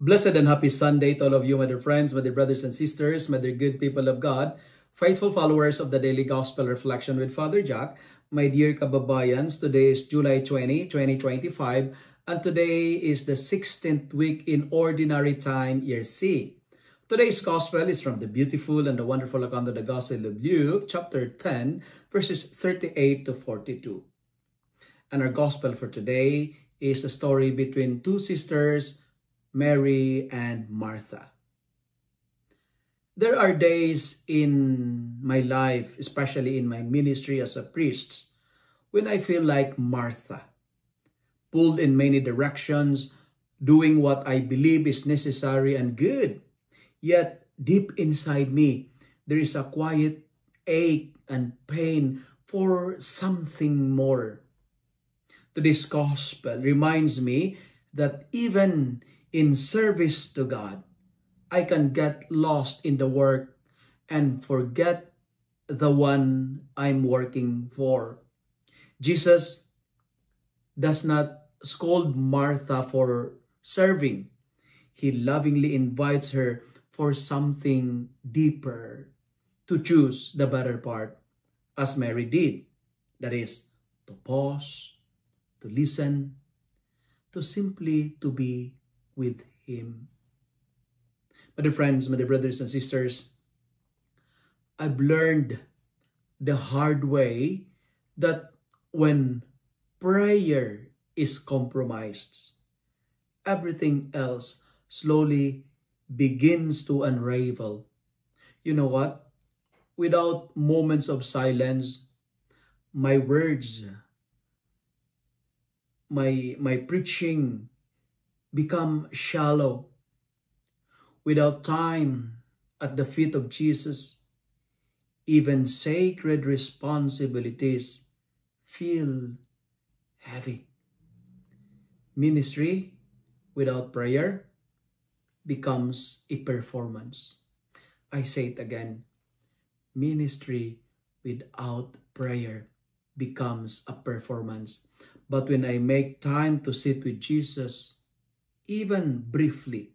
Blessed and happy Sunday to all of you, my dear friends, my dear brothers and sisters, my dear good people of God, faithful followers of the Daily Gospel Reflection with Father Jack. My dear kababayans, today is July 20, 2025, and today is the 16th week in Ordinary Time, Year C. Today's Gospel is from the beautiful and the wonderful account of the Gospel of Luke, chapter 10, verses 38 to 42. And our Gospel for today is a story between two sisters, Mary and Martha. There are days in my life, especially in my ministry as a priest, when I feel like Martha, pulled in many directions, doing what I believe is necessary and good. Yet, deep inside me, there is a quiet ache and pain for something more. Today's Gospel reminds me that even in service to God, I can get lost in the work and forget the one I'm working for. Jesus does not scold Martha for serving. He lovingly invites her for something deeper, to choose the better part, as Mary did. That is, to pause, to listen, to simply to be with Him. My dear friends, my dear brothers and sisters, I've learned the hard way that when prayer is compromised, everything else slowly begins to unravel. You know what? Without moments of silence, my words, my preaching become shallow. Without time at the feet of Jesus, even sacred responsibilities feel heavy. Ministry without prayer becomes a performance. I say it again. Ministry without prayer becomes a performance. But when I make time to sit with Jesus, even briefly,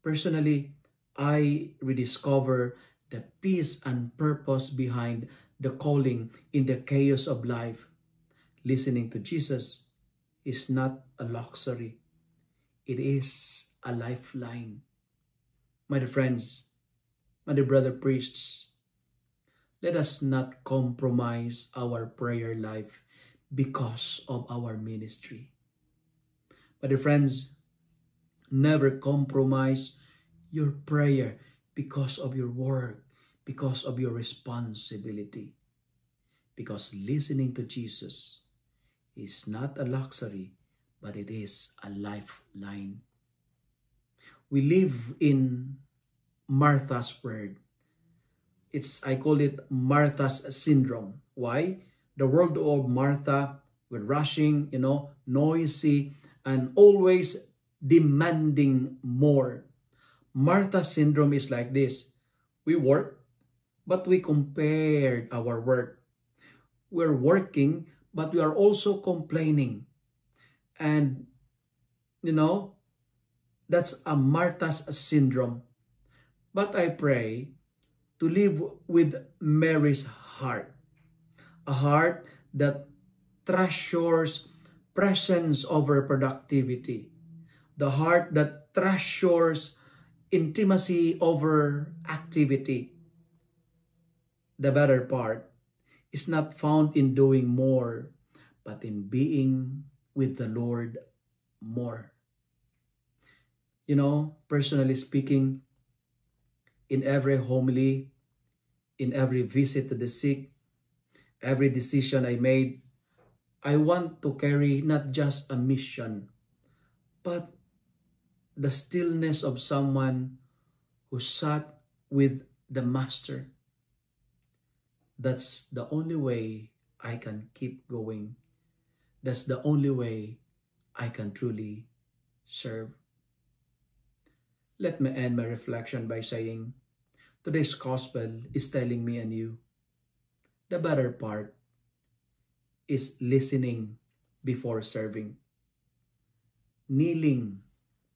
personally, I rediscover the peace and purpose behind the calling in the chaos of life. Listening to Jesus is not a luxury. It is a lifeline. My dear friends, my dear brother priests, let us not compromise our prayer life because of our ministry. My dear friends, never compromise your prayer because of your work, because of your responsibility. Because listening to Jesus is not a luxury, but it is a lifeline. We live in Martha's word. I call it Martha's syndrome. Why? The world of Martha, with rushing, noisy, and always demanding more. Martha's syndrome is like this. We work, but we compared our work. We're working, but we are also complaining. And, that's a Martha's syndrome. But I pray to live with Mary's heart. A heart that treasures presence over productivity. The heart that treasures intimacy over activity. The better part is not found in doing more, but in being with the Lord more. Personally speaking, in every homily, in every visit to the sick, every decision I made, I want to carry not just a mission, but the stillness of someone who sat with the Master. That's the only way I can keep going. That's the only way I can truly serve. Let me end my reflection by saying, today's Gospel is telling me and you, the better part is listening before serving. Kneeling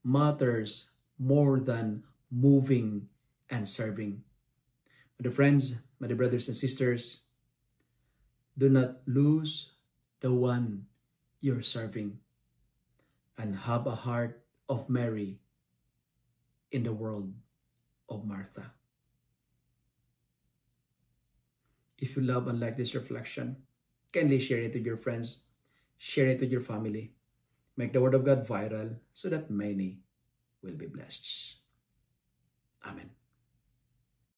matters more than moving and serving. My dear friends, my dear brothers and sisters, do not lose the one you're serving and have a heart of Mary in the world of Martha. If you love and like this reflection, kindly share it with your friends, share it with your family. Make the Word of God viral so that many will be blessed. Amen.